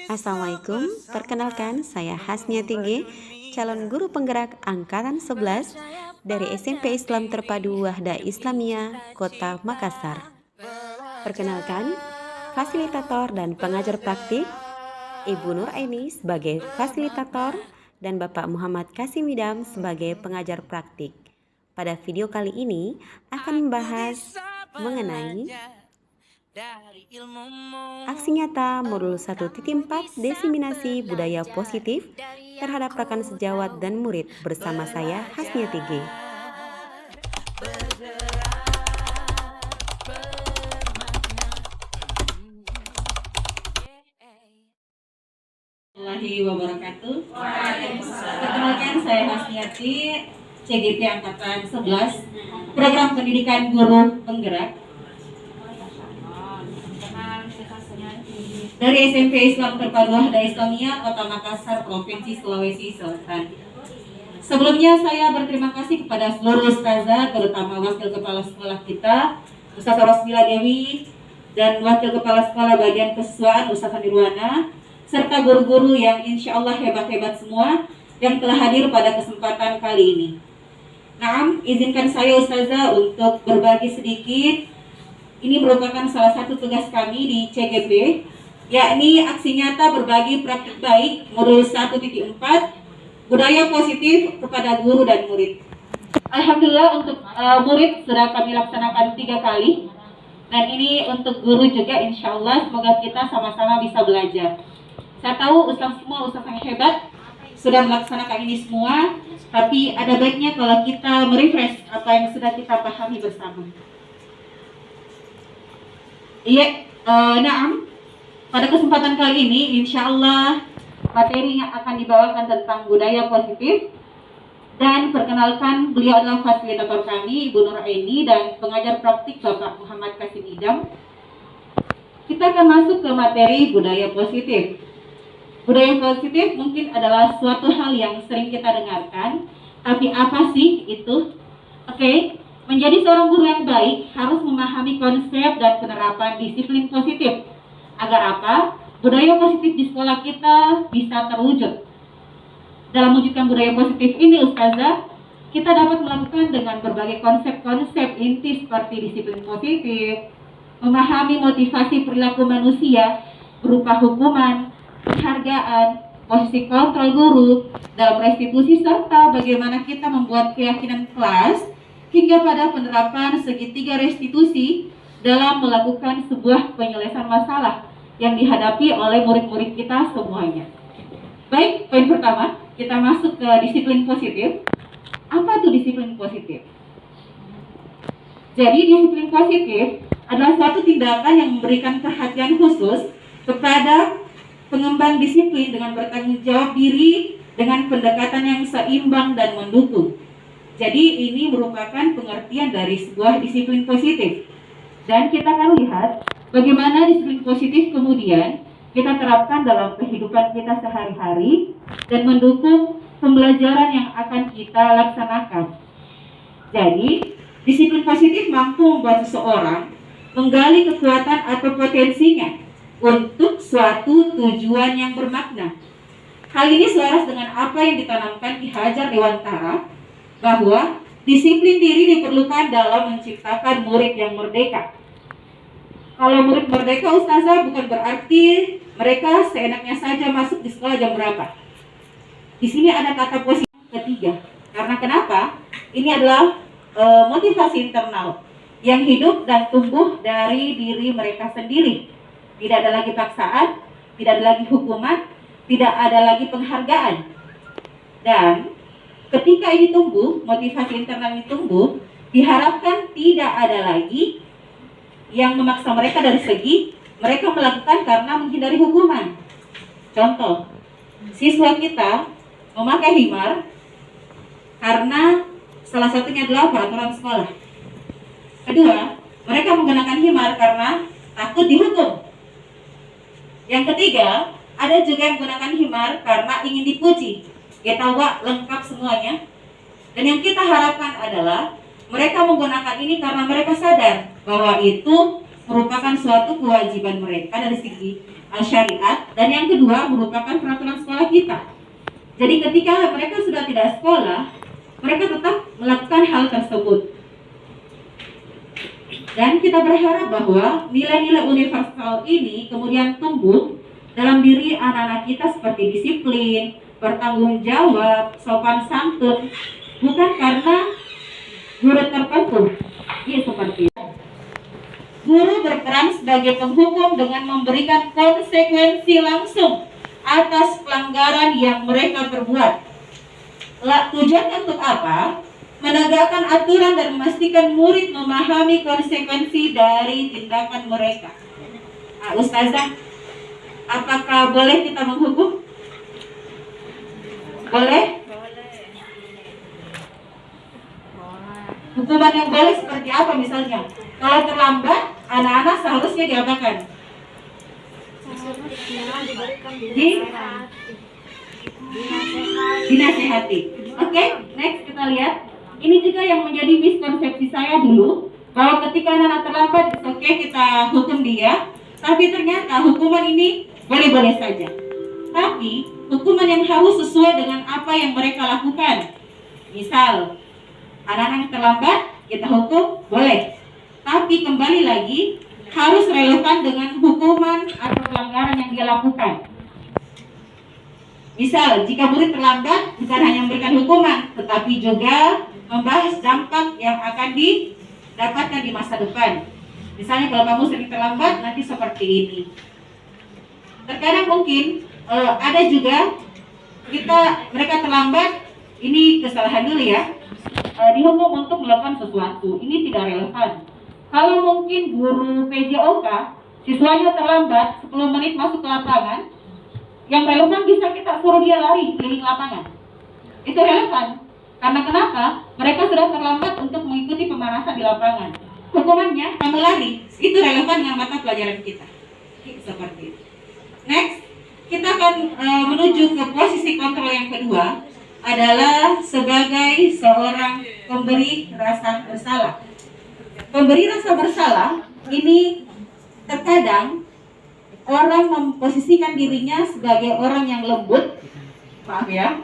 Assalamualaikum, perkenalkan saya Hasniati G, calon guru penggerak Angkatan 11 dari SMP Islam Terpadu Wahda Islamiyah, Kota Makassar. Perkenalkan, fasilitator dan pengajar praktik, Ibu Nur Aini sebagai fasilitator dan Bapak Muhammad Kasim Idam sebagai pengajar praktik. Pada video kali ini akan membahas mengenai aksi nyata modul 1.4 diseminasi budaya positif terhadap rekan sejawat dan murid bersama saya Hasniati G. Wabarakatuh. Perkenalkan, saya Hasniati, CGP Angkatan 11, Program Pendidikan Guru Penggerak dari SMP Islam Terpadu Wahda Islamiyah, Kota Makassar, Provinsi Sulawesi Selatan. Sebelumnya saya berterima kasih kepada seluruh ustazah, terutama Wakil Kepala Sekolah kita, Ustazah Rosmila Dewi, dan Wakil Kepala Sekolah Bagian Kesiswaan Ustazah Nirwana, serta guru-guru yang insya Allah hebat-hebat semua yang telah hadir pada kesempatan kali ini. Naam, izinkan saya ustazah untuk berbagi sedikit. Ini merupakan salah satu tugas kami di CGP, yakni aksi nyata berbagi praktik baik modul 1.4 budaya positif kepada guru dan murid. Alhamdulillah untuk murid sudah kami laksanakan 3 kali, dan ini untuk guru juga insya Allah semoga kita sama-sama bisa belajar. Saya tahu ustaz semua ustaz yang hebat sudah melaksanakan ini semua, tapi ada baiknya kalau kita merefresh apa yang sudah kita pahami bersama. Iya, naam. Pada kesempatan kali ini, insya Allah materi yang akan dibawakan tentang budaya positif. Dan perkenalkan, beliau adalah fasilitator kami, Ibu Nur Aini, dan pengajar praktik Bapak Muhammad Kasim Idam. Kita akan masuk ke materi budaya positif. Budaya positif mungkin adalah suatu hal yang sering kita dengarkan, tapi apa sih itu? Oke. Menjadi seorang guru yang baik harus memahami konsep dan penerapan disiplin positif. Agar apa? Budaya positif di sekolah kita bisa terwujud. Dalam mewujudkan budaya positif ini, ustazah, kita dapat melakukan dengan berbagai konsep-konsep inti seperti disiplin positif, memahami motivasi perilaku manusia berupa hukuman, penghargaan, posisi kontrol guru dalam restitusi, serta bagaimana kita membuat keyakinan kelas hingga pada penerapan segitiga restitusi dalam melakukan sebuah penyelesaian masalah yang dihadapi oleh murid-murid kita semuanya. Baik, poin pertama, kita masuk ke disiplin positif. Apa itu disiplin positif? Jadi disiplin positif adalah suatu tindakan yang memberikan perhatian khusus kepada pengembang disiplin dengan bertanggung jawab diri dengan pendekatan yang seimbang dan mendukung. Jadi ini merupakan pengertian dari sebuah disiplin positif. Dan kita akan lihat bagaimana disiplin positif kemudian kita terapkan dalam kehidupan kita sehari-hari dan mendukung pembelajaran yang akan kita laksanakan. Jadi, disiplin positif mampu membuat seseorang menggali kekuatan atau potensinya untuk suatu tujuan yang bermakna. Hal ini selaras dengan apa yang ditanamkan Ki Hajar Dewantara, bahwa disiplin diri diperlukan dalam menciptakan murid yang merdeka. Kalau murid merdeka, ustazah, bukan berarti mereka seenaknya saja masuk di sekolah jam berapa. Di sini ada kata posisi ketiga. Karena kenapa? Ini adalah motivasi internal yang hidup dan tumbuh dari diri mereka sendiri. Tidak ada lagi paksaan, tidak ada lagi hukuman, tidak ada lagi penghargaan. Dan ketika ini tumbuh, motivasi internal ini tumbuh, diharapkan tidak ada lagi yang memaksa mereka dari segi mereka melakukan karena menghindari hukuman. Contoh, siswa kita memakai himar karena salah satunya adalah peraturan sekolah. Kedua, mereka menggunakan himar karena takut dihukum. Yang ketiga, ada juga yang menggunakan himar karena ingin dipuji. Kita lengkap semuanya. Dan yang kita harapkan adalah mereka menggunakan ini karena mereka sadar bahwa itu merupakan suatu kewajiban mereka dari segi syariat, dan yang kedua merupakan peraturan sekolah kita. Jadi ketika mereka sudah tidak sekolah, mereka tetap melakukan hal tersebut. Dan kita berharap bahwa nilai-nilai universal ini kemudian tumbuh dalam diri anak-anak kita seperti disiplin, bertanggung jawab, sopan santun, bukan karena guru tertentu. Iya, seperti itu. Guru berperan sebagai penghukum dengan memberikan konsekuensi langsung atas pelanggaran yang mereka perbuat. Tujuan untuk apa? Menegakkan aturan dan memastikan murid memahami konsekuensi dari tindakan mereka. Ustazah, apakah boleh kita menghukum? Boleh? Hukuman yang boleh seperti apa misalnya? Kalau terlambat, anak-anak seharusnya diapakan? Dinasehati. Oke, next kita lihat. Ini juga yang menjadi miskonsepsi saya dulu, bahwa ketika anak-anak terlambat, oke, kita hukum dia. Tapi ternyata hukuman ini boleh-boleh saja. Tapi hukuman yang harus sesuai dengan apa yang mereka lakukan. Misal, anak-anak yang terlambat, kita hukum, boleh. Tapi kembali lagi, harus relevan dengan hukuman atau pelanggaran yang dia lakukan. Misal, jika murid terlambat, bukan hanya memberikan hukuman, tetapi juga membahas dampak yang akan didapatkan di masa depan. Misalnya kalau kamu sering terlambat, nanti seperti ini. Terkadang mungkin ada juga mereka terlambat, ini kesalahan dulu ya, dihukum untuk melakukan sesuatu. Ini tidak relevan. Kalau mungkin guru PJOK, siswanya terlambat 10 menit masuk ke lapangan, yang relevan bisa kita suruh dia lari keliling lapangan. Itu relevan. Karena kenapa? Mereka sudah terlambat untuk mengikuti pemanasan di lapangan. Hukumannya, kamu lari. Itu relevan dengan mata pelajaran kita. Seperti itu. Next, kita akan menuju ke posisi kontrol yang kedua, adalah sebagai seorang pemberi rasa bersalah. Pemberi rasa bersalah ini terkadang orang memposisikan dirinya sebagai orang yang lembut, maaf ya,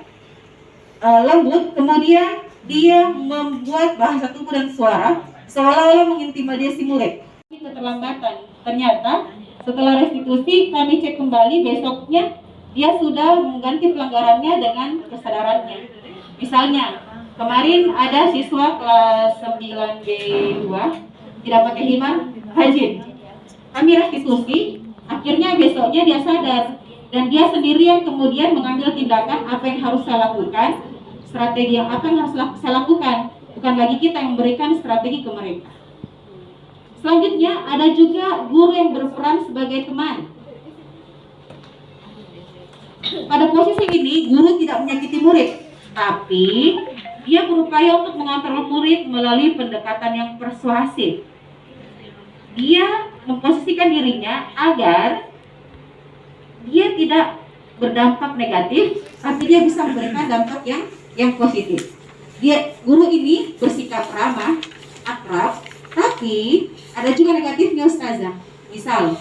lembut, kemudian dia membuat bahasa tubuh dan suara seolah-olah mengintimidasi murid. Ini keterlambatan. Ternyata setelah restitusi kami cek kembali, besoknya dia sudah mengganti pelanggarannya dengan kesadarannya. Misalnya kemarin ada siswa kelas 9B2 tidak pakai himar, rajin. Kami restitusi, akhirnya besoknya dia sadar dan dia sendirian kemudian mengambil tindakan apa yang harus saya lakukan, strategi yang apa yang harus saya lakukan. Bukan lagi kita yang memberikan strategi ke mereka. Selanjutnya ada juga guru yang berperan sebagai teman. Pada posisi ini guru tidak menyakiti murid, tapi dia berupaya untuk mengontrol murid melalui pendekatan yang persuasif. Dia memposisikan dirinya agar dia tidak berdampak negatif, tapi dia bisa memberikan dampak yang positif. Guru ini bersikap ramah, akrab, tapi ada juga negatifnya, Ustazah. Misal,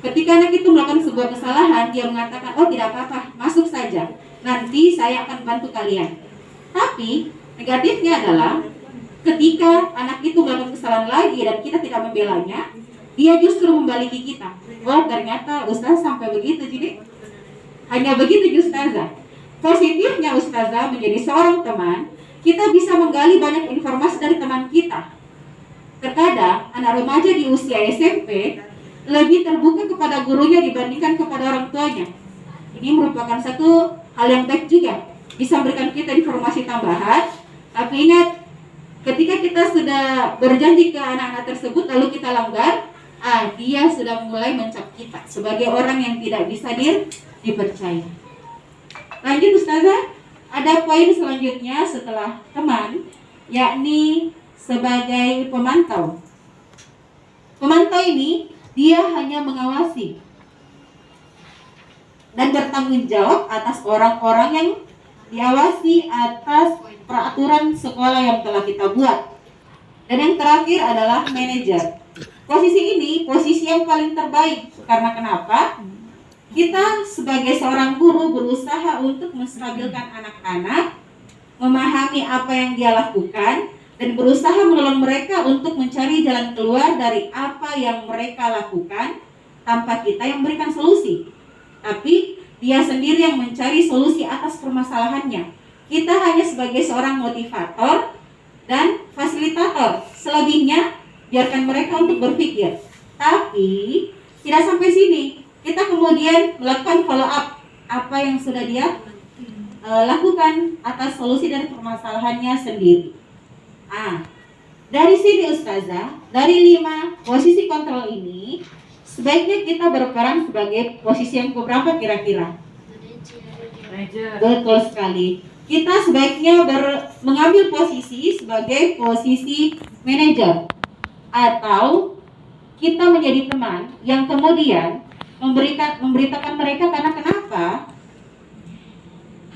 ketika anak itu melakukan sebuah kesalahan, dia mengatakan, oh tidak apa-apa, masuk saja, nanti saya akan bantu kalian. Tapi negatifnya adalah ketika anak itu melakukan kesalahan lagi dan kita tidak membelanya, dia justru membaliki kita. Oh ternyata Ustazah sampai begitu, jadi hanya begitu Ustazah. Positifnya Ustazah menjadi seorang teman, kita bisa menggali banyak informasi dari teman kita. Terkadang anak remaja di usia SMP lebih terbuka kepada gurunya dibandingkan kepada orang tuanya. Ini merupakan satu hal yang baik juga, bisa memberikan kita informasi tambahan. Tapi ingat, ketika kita sudah berjanji ke anak-anak tersebut lalu kita langgar, dia sudah mulai mencap kita sebagai orang yang tidak bisa dipercaya. Lanjut Ustazah, ada poin selanjutnya setelah teman, yakni sebagai pemantau. Pemantau ini dia hanya mengawasi dan bertanggung jawab atas orang-orang yang diawasi, atas peraturan sekolah yang telah kita buat. Dan yang terakhir adalah manajer. Posisi ini posisi yang paling terbaik. Karena kenapa? Kita sebagai seorang guru berusaha untuk menstabilkan anak-anak, memahami apa yang dia lakukan, dan berusaha menolong mereka untuk mencari jalan keluar dari apa yang mereka lakukan tanpa kita yang memberikan solusi. Tapi dia sendiri yang mencari solusi atas permasalahannya. Kita hanya sebagai seorang motivator dan fasilitator. Selebihnya biarkan mereka untuk berpikir. Tapi tidak sampai sini. Kita kemudian melakukan follow up apa yang sudah dia lakukan atas solusi dari permasalahannya sendiri. Dari sini Ustazah, dari 5 posisi kontrol ini, sebaiknya kita berperan sebagai posisi yang keberapa kira-kira? Betul sekali. Kita sebaiknya mengambil posisi sebagai posisi manajer, atau kita menjadi teman yang kemudian memberitakan mereka. Karena kenapa?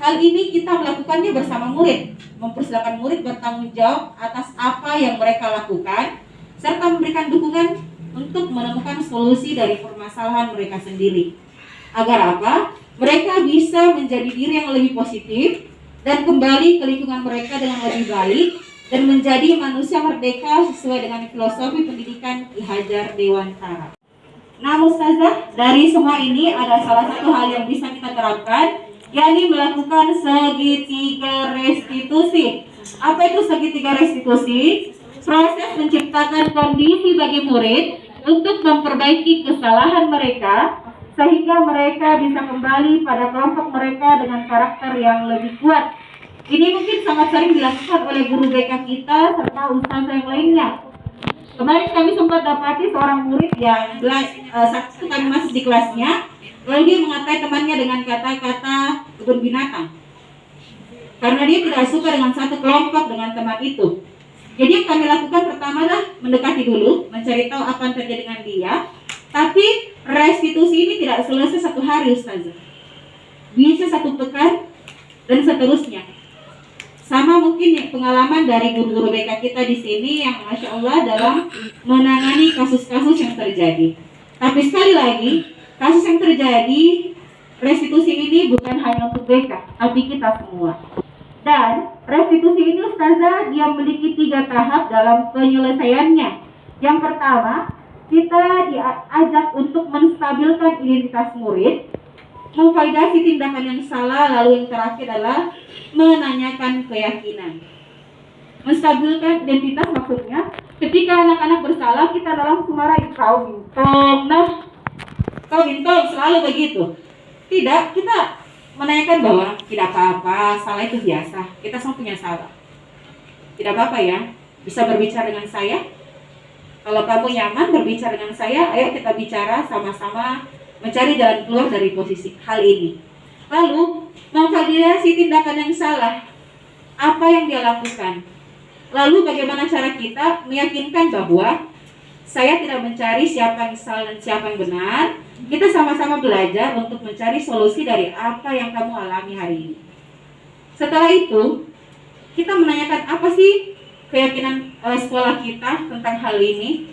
Hal ini kita melakukannya bersama murid, mempersilahkan murid bertanggung jawab atas apa yang mereka lakukan, serta memberikan dukungan untuk menemukan solusi dari permasalahan mereka sendiri. Agar apa? Mereka bisa menjadi diri yang lebih positif dan kembali ke lingkungan mereka dengan lebih baik dan menjadi manusia merdeka sesuai dengan filosofi pendidikan Ki Hajar Dewantara. Nah, Ustazah, dari semua ini ada salah satu hal yang bisa kita terapkan, yakni melakukan segitiga restitusi. Apa itu segitiga restitusi? Proses menciptakan kondisi bagi murid untuk memperbaiki kesalahan mereka sehingga mereka bisa kembali pada kelompok mereka dengan karakter yang lebih kuat. Ini mungkin sangat sering dilakukan oleh guru BK kita serta ustazah yang lainnya. Kemarin kami sempat dapati seorang murid yang satu kami masih di kelasnya, lalu dia mengatai temannya dengan kata-kata kebun binatang. Karena dia tidak suka dengan satu kelompok dengan teman itu. Jadi yang kami lakukan pertama adalah mendekati dulu, mencari tahu apa yang terjadi dengan dia. Tapi restitusi ini tidak selesai satu hari, Ustazah. Bisa 1 pekan dan seterusnya. Sama mungkin pengalaman dari guru-guru BK kita di sini yang Masya Allah dalam menangani kasus-kasus yang terjadi. Tapi sekali lagi, kasus yang terjadi, restitusi ini bukan hanya untuk BK, tapi kita semua. Dan restitusi ini Ustazah dia memiliki 3 tahap dalam penyelesaiannya. Yang pertama, kita diajak untuk menstabilkan identitas murid, memvalidasi tindakan yang salah, lalu yang terakhir adalah menanyakan keyakinan. Menstabilkan identitas maksudnya, ketika anak-anak bersalah, kita langsung marahin, kau bintang, nah, kau bintang, selalu begitu. Tidak, kita menanyakan bahwa tidak apa-apa, salah itu biasa, kita semua punya salah. Tidak apa-apa ya, bisa berbicara dengan saya. Kalau kamu nyaman berbicara dengan saya, ayo kita bicara sama-sama mencari jalan keluar dari posisi hal ini. Lalu, memvalidasi tindakan yang salah. Apa yang dia lakukan? Lalu bagaimana cara kita meyakinkan bahwa saya tidak mencari siapa yang salah dan siapa yang benar. Kita sama-sama belajar untuk mencari solusi dari apa yang kamu alami hari ini. Setelah itu, kita menanyakan apa sih keyakinan sekolah kita tentang hal ini.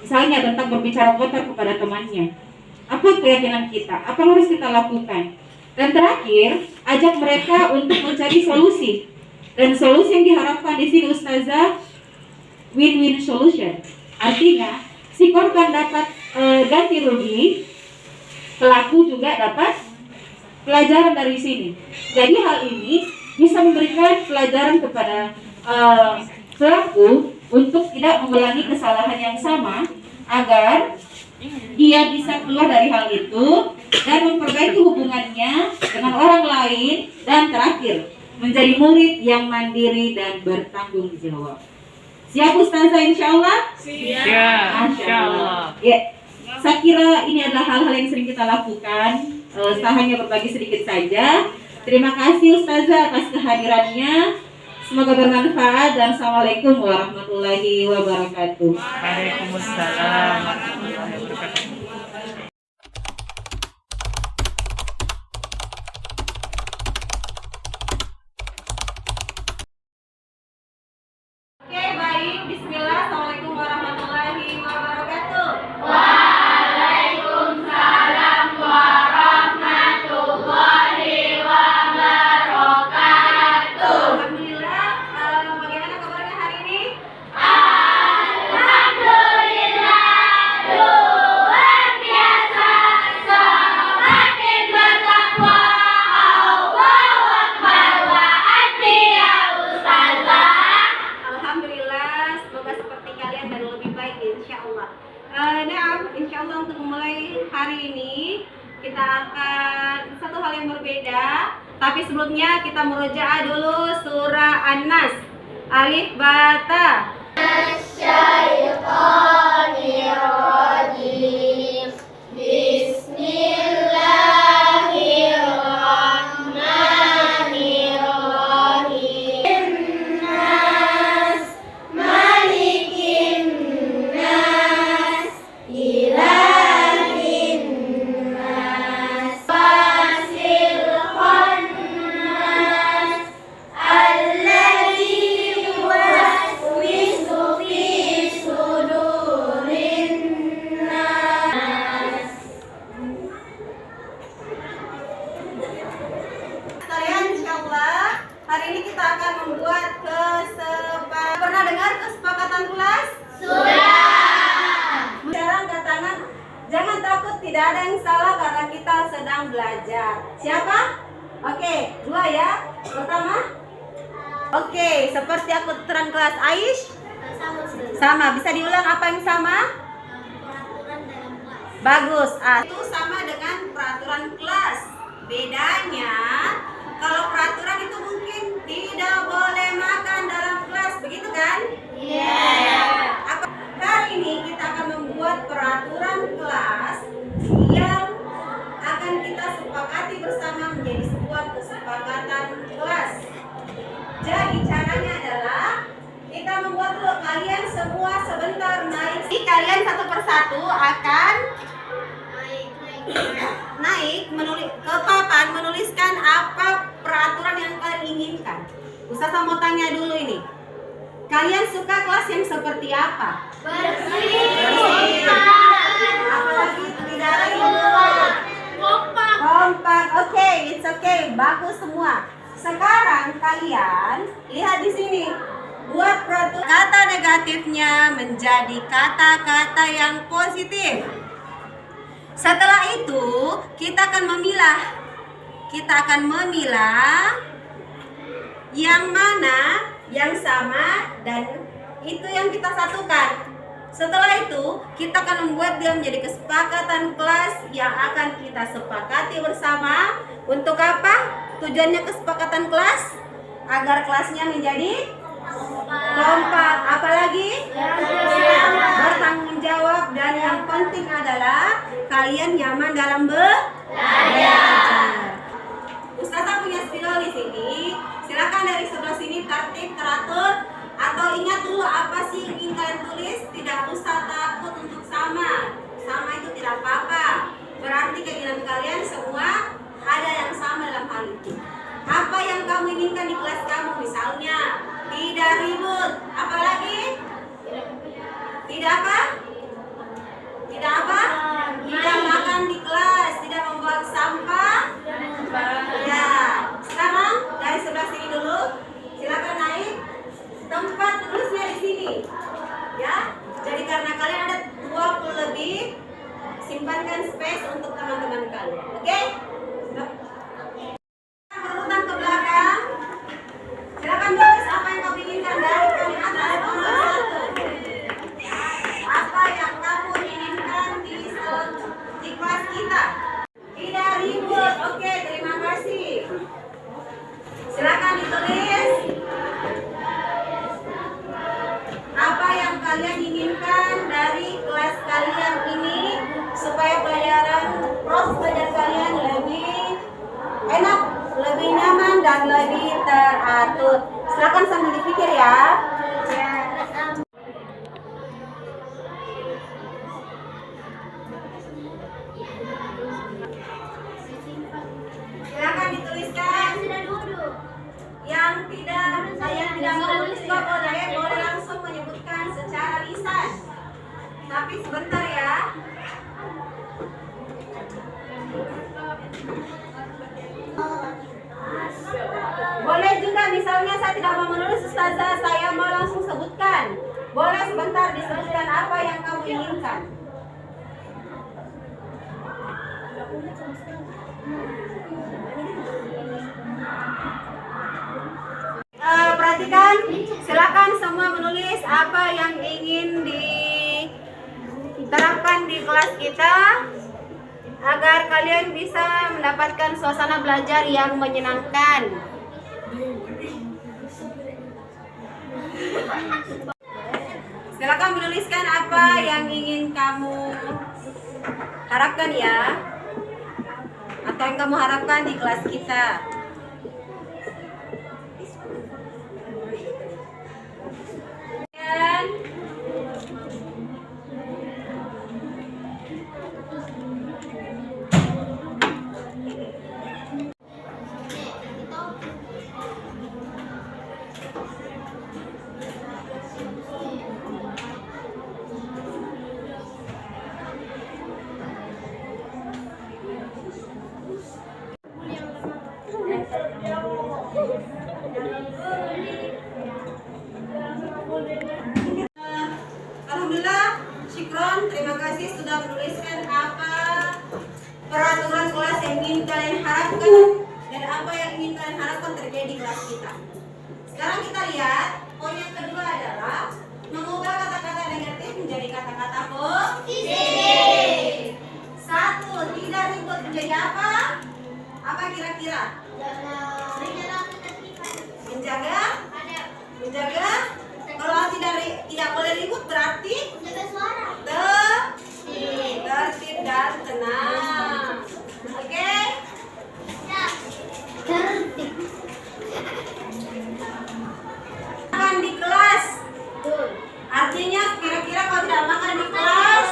Misalnya tentang berbicara kotor kepada temannya. Apa keyakinan kita? Apa yang harus kita lakukan? Dan terakhir, ajak mereka untuk mencari solusi. Dan solusi yang diharapkan di sini Ustazah, win-win solution. Artinya, si korban dapat ganti rugi, pelaku juga dapat pelajaran dari sini. Jadi hal ini bisa memberikan pelajaran kepada pelaku untuk tidak mengulangi kesalahan yang sama, agar dia bisa keluar dari hal itu dan memperbaiki hubungannya dengan orang lain, dan terakhir menjadi murid yang mandiri dan bertanggung jawab. Siap Ustazah insya-Allah? Siap, insya-Allah. Ya, saya kira ini adalah hal-hal yang sering kita lakukan. Saya hanya berbagi sedikit saja. Terima kasih Ustazah atas kehadirannya. Semoga bermanfaat dan Assalamualaikum warahmatullahi wabarakatuh. Waalaikumsalam warahmatullahi wabarakatuh. Oke, baik. Bismillah. Assalamualaikum warahmatullahi wabarakatuh. insya Allah. Insya Allah untuk memulai hari ini kita akan satu hal yang berbeda. Tapi sebelumnya kita murojaah dulu surah An-Nas. Alif Bata. Asyaitonirrajim. Bismillahirrahmanirrahim. Nas, Malikin Nas, Ilahin Nas, Fasil Khannas, Alladzi yuwaswisu fi sudurin nas. Kalian insyaallah hari ini kita akan membuat kesepakatan. Pernah dengar kesepakatan kelas? Sudah. Sekarang angkat tangan. Jangan takut, tidak ada yang salah karena kita sedang belajar. Siapa? Oke, dua ya. Pertama. Oke, seperti aku terang kelas Aish. Sama. Bisa diulang apa yang sama? Bagus. Itu sama dengan peraturan kelas. Bedanya, kalau peraturan itu mungkin tidak boleh makan dalam kelas, begitu kan? Iya. Hari ini kita akan membuat peraturan kelas yang akan kita sepakati bersama menjadi sebuah kesepakatan kelas. Jadi caranya adalah kita membuat dulu, kalian semua sebentar naik. Jadi kalian satu persatu akan naik menulis ke papan, menuliskan apa peraturan yang kalian inginkan. Ustazah mau tanya dulu ini, kalian suka kelas yang seperti apa? Bersih. Apalagi tidak ribut. Kompak. Oke, it's okay. Bagus semua. Sekarang kalian lihat di sini. Buat peraturan kata negatifnya menjadi kata-kata yang positif. Setelah itu kita akan memilah. Yang mana yang sama dan itu yang kita satukan. Setelah itu kita akan membuat dia menjadi kesepakatan kelas yang akan kita sepakati bersama. Untuk apa? Tujuannya kesepakatan kelas agar kelasnya menjadi kompak, apalagi bertanggung jawab, dan yang penting adalah kalian nyaman dalam belajar. Ustazah punya spidol di sini. Silakan dari sebelah sini tertib, teratur, atau ingat dulu apa sih yang ingin kalian tulis. Tidak usah takut untuk sama. Sama itu tidak apa-apa. Berarti keinginan kalian semua ada yang sama dalam hal itu. Apa yang kamu inginkan di kelas kamu, misalnya tidak ribut, apalagi tidak apa? Tidak apa? Tidak makan di kelas, tidak membuang sampah. Ya, sekarang dari sebelah sini dulu, silakan naik. Tempat tulisnya di sini, ya. Jadi karena kalian ada 20 lebih, simpankan space untuk teman-teman kalian, oke? Berurutan ke belakang. Silakan tulis apa yang kamu inginkan dari kalimat nomor 1. Apa yang kamu inginkan di kelas kita? Tidak ribut. Oke, terima kasih. Silakan ditulis apa yang kalian inginkan dari kelas kalian ini supaya proses belajar kalian lebih enak, lebih nyaman, dan lebih teratur. Silakan sambil dipikir ya. Silakan dituliskan. Yang tidak menulis juga boleh langsung menyebutkan secara lisan. Tapi sebentar ya. Boleh juga misalnya saya tidak mau menulis ustazah, saya mau langsung sebutkan. Boleh sebentar disebutkan apa yang kamu inginkan. Perhatikan, silakan semua menulis apa yang ingin kelas kita agar kalian bisa mendapatkan suasana belajar yang menyenangkan. Silakan menuliskan apa yang ingin kamu harapkan ya, atau yang kamu harapkan di kelas kita. Alhamdulillah, syukron, terima kasih sudah menuliskan apa peraturan kelas yang ingin kalian harapkan dan apa yang ingin kalian harapkan terjadi di kelas kita. Sekarang kita lihat, poin yang kedua adalah mengubah kata-kata negatif menjadi kata-kata positif. 1. Tidak ribut menjadi apa? Apa kira-kira? Menjaga? Menjaga? Kalau tidak boleh ribut berarti tertib dan tenang. Oke? Makan di kelas. Artinya kira-kira kalau tidak makan di kelas,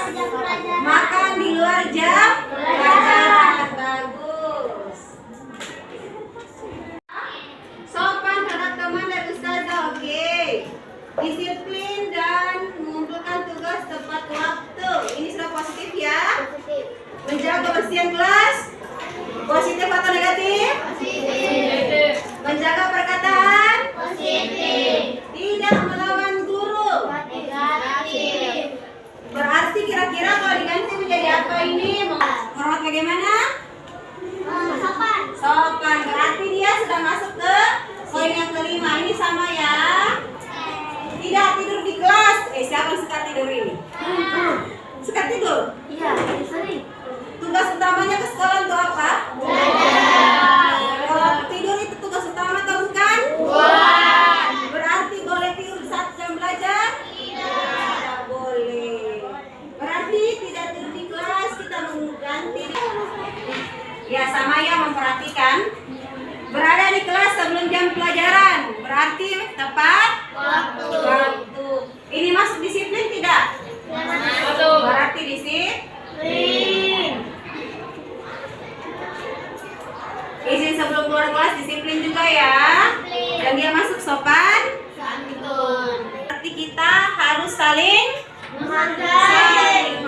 makan di luar jam pelajaran. Bagus. Sopan terhadap teman dan ustazah, oke. Disiplin dan mengumpulkan tugas tepat waktu. Ini sudah positif ya? Menjaga kebersihan kelas. Positif atau negatif? Positif. Menjaga perkataan? Positif. Tidak melawan guru? Negatif. Berarti kira-kira kalau diganti menjadi apa ini? Menghormat bagaimana? Sopan. Sopan. Berarti dia sudah masuk ke poin yang kelima. Ini sama ya? Tidak tidur di kelas. Siapa yang suka tidur ini? Suka tidur? Iya, sering. Tugas utamanya ke sekolah untuk apa? Kalau tidur itu tugas utama atau bukan? Bukan. Berarti boleh tidur saat jam belajar? Tidak boleh. Berarti tidak tidur di kelas, kita mengganti. Ya, sama ya, memperhatikan. Berada di kelas sebelum jam pelajaran. Berarti tepat waktu. Ini masuk disiplin tidak? Berarti disiplin. Izin sebelum keluar kelas disiplin juga ya. Dan dia masuk sopan santun. Berarti kita harus saling menghargai.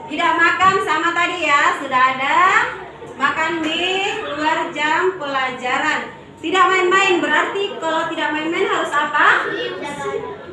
Tidak makan sama tadi ya, sudah ada. Makan di luar jam pelajaran. Tidak main-main, berarti kalau tidak main-main harus apa?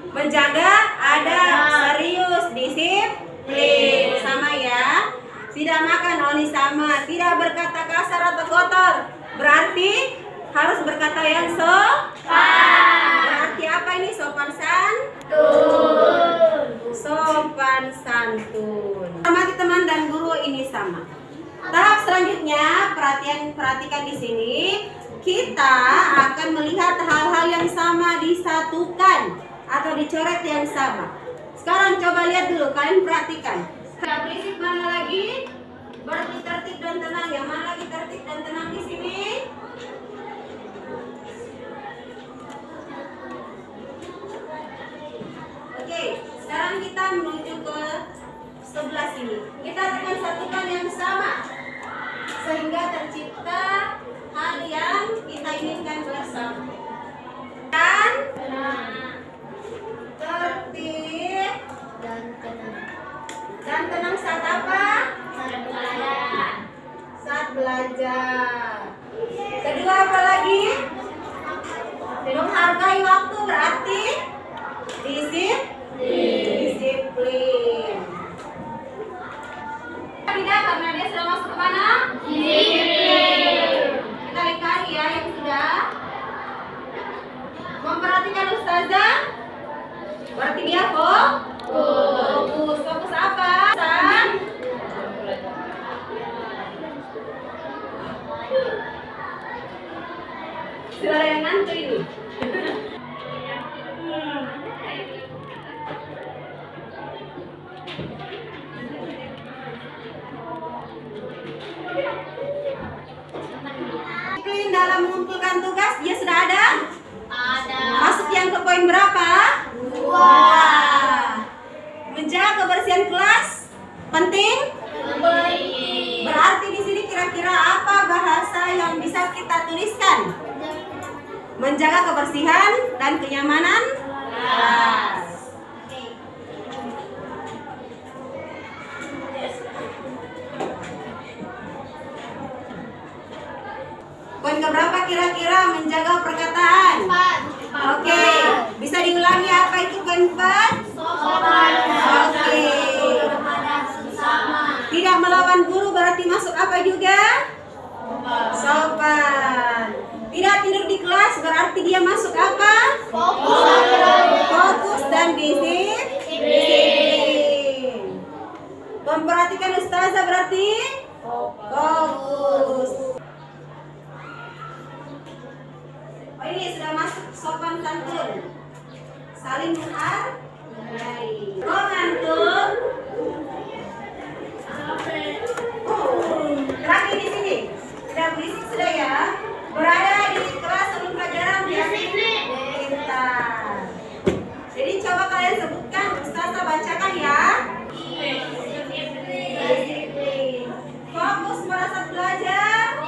Menjaga, ada, serius, disiplin. Sama ya. Tidak makan, ini sama. Tidak berkata kasar atau kotor, berarti harus berkata yang sopan. Berarti apa ini? Sopan santun. Sopan santun. Hormati teman dan guru, ini sama. Tahap selanjutnya, perhatikan di sini. Kita akan melihat hal-hal yang sama disatukan atau dicoret yang sama. Sekarang coba lihat dulu, kalian perhatikan. Berisik mana lagi? Berarti tertib dan tenang. Yang mana lagi tertib dan tenang di sini? Oke, sekarang kita menuju ke sebelah sini. Kita akan satukan yang sama sehingga tercipta hal yang kita inginkan bersama. Dan tertib dan tenang saat apa? Saat belajar. Kedua apa lagi? Menghargai waktu, berarti disiplin. Tidak, karena dia sudah masuk ke mana? Disiplin. Ustazah? Berarti dia fokus. Fokus apa? Sudah ada yang ngantuk ini. Disiplin dalam mengumpulkan tugas, dia sudah ada? Ada. Masuk yang ke poin berapa? 2. Menjaga kebersihan kelas penting? Penting. Berarti di sini kira-kira apa bahasa yang bisa kita tuliskan? Menjaga kebersihan dan kenyamanan kelas. Poin keberapa kira-kira menjaga perkataan? 4. Oke, bisa diulangi apa itu poin 4? Sopan. Oke. Tidak melawan guru berarti masuk apa juga? Sopan. Tidak tidur di kelas berarti dia masuk apa? Fokus dan disiplin. Memperhatikan ustazah berarti fokus. Oh, ini sudah masuk sopan santun. Saling menghargai. Oh, ngantuk. Terakhir di sini. Sudah berisik sudah ya. Berada di kelas sebelum pelajaran ya. Pintar. Jadi coba kalian sebutkan, ustazah bacakan ya. Disiplin. Fokus merasa belajar.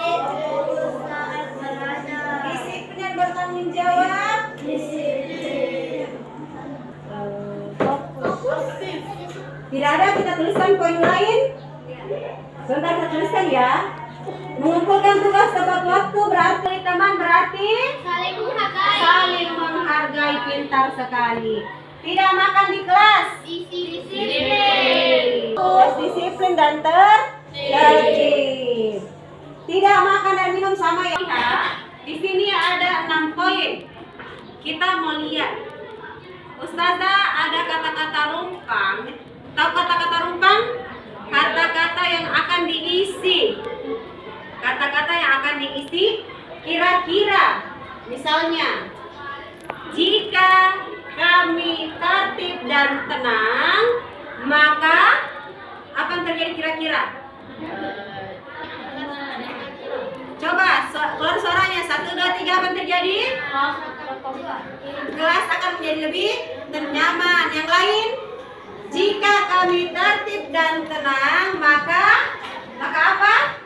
Disiplin dan bertanggung jawab. Tidak ada, kita tuliskan poin lain. Sebentar kita tuliskan ya. Mengumpulkan tugas tepat waktu berarti teman berarti saling menghargai, pintar sekali. Tidak makan di kelas. Disiplin dan tertib. Tidak makan dan minum sama ya. Di sini ada 6 poin. Kita mau lihat. Ustazah ada kata-kata rumpang. Tahu kata-kata rumpang? Kata-kata yang akan diisi. Kata-kata yang akan diisi kira-kira. Misalnya, jika kami tertib dan tenang, maka apa yang terjadi kira-kira? Coba keluar suaranya. 1, 2, 3, apa yang terjadi? Kelas akan menjadi lebih nyaman. Yang lain? Jika kami tertib dan tenang, maka apa?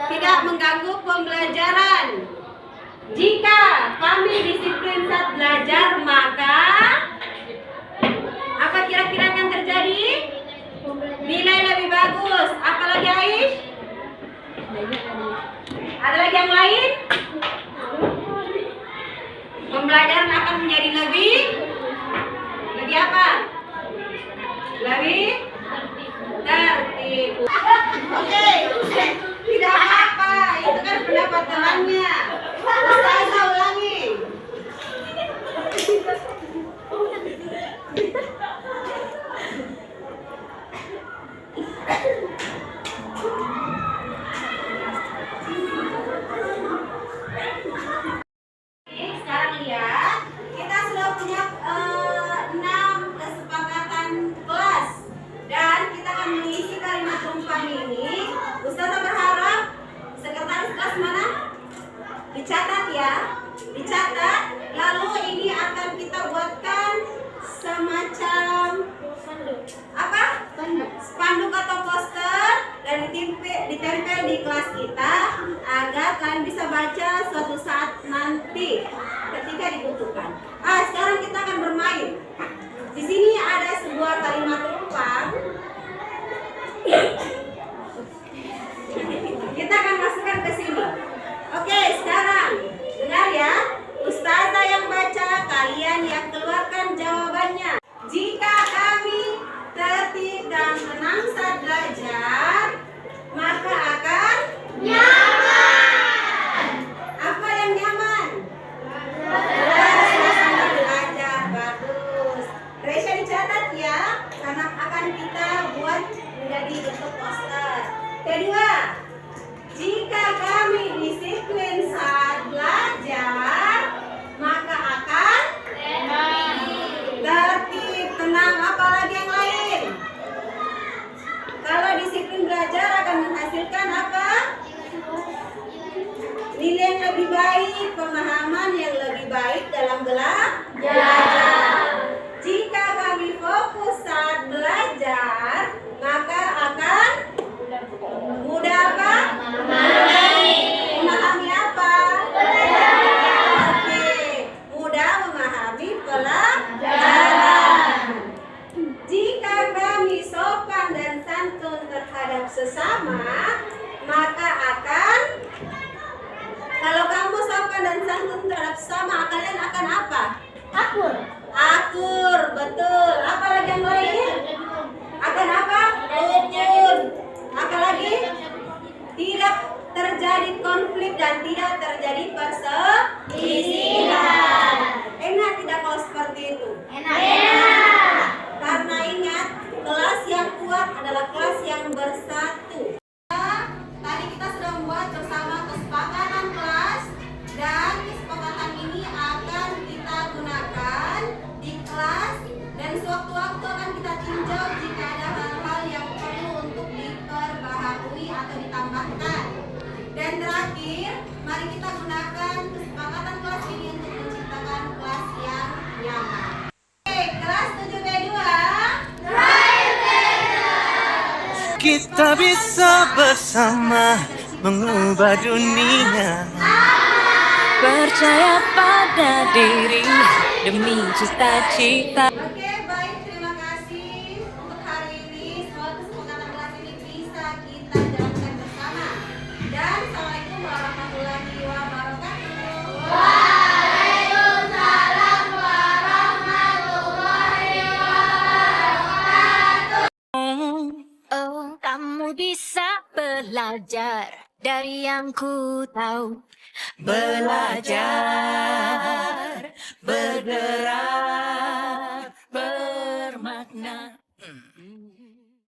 Tidak mengganggu pembelajaran. Jika kami disiplin saat belajar, maka apa kira-kira yang terjadi? Nilai lebih bagus. Apalagi Aish? Ada lagi yang lain? Pembelajaran akan menjadi lebih apa? Lebih tertib. Oke, tidak apa-apa. Itu kan pendapat temannya. Ustazah ulangi. Sekarang lihat, kita sudah punya 6 kesepakatan kelas dan kita akan mengisi kalimat rumpang ini. Ustazah berharap sekretaris kelas mana? Dicatat ya, dicatat. Lalu ini akan kita buatkan semacam apa? Spanduk atau poster dan ditempel di kelas kita agar kalian bisa baca suatu saat nanti ketika dibutuhkan. Sekarang kita akan bermain. Di sini ada sebuah kalimat rumpang. Kita akan masukkan ke sini. Oke, sekarang dengar ya. Ustazah yang baca, kalian yang keluarkan jawabannya. Jika kami tertib dan tenang saat belajar, maka akan nyaman. Apa yang nyaman? menghasilkan apa? Nilai yang lebih baik, pemahaman yang lebih baik dalam belajar. Jika kami fokus saat belajar, maka akan mudah apa? Memahami apa? Oke, mudah memahami pelajaran. Jika kami sopan dan santun terhadap sesama, maka akan, kalau kamu sopan dan santun terhadap sesama, kalian akan apa? Akur. Akur, betul. Apa lagi yang lain? Akan apa? Rukun. Apa lagi? Tidak terjadi konflik dan tidak terjadi perselisihan. Enak tidak kalau seperti itu? Enak. Karena ingat, kelas yang kuat adalah kelas yang bersatu. Tadi kita sudah membuat bersama kesepakatan kelas, dan kesepakatan ini akan kita gunakan di kelas, dan sewaktu-waktu akan kita tinjau jika ada hal-hal yang perlu untuk diperbaharui atau ditambahkan. Dan terakhir, mari kita gunakan kesepakatan kelas ini untuk menciptakan kelas yang nyaman. Oke, kelas 7B2. Kita bisa bersama mengubah dunia. Percaya pada diri demi cita-cita. Oke, baik, terima kasih untuk hari ini. Semoga kesepakatan kelas ini bisa kita jalankan bersama. Dan Assalamualaikum warahmatullahi wabarakatuh. Oh, kamu bisa belajar dari yang ku tahu. Belajar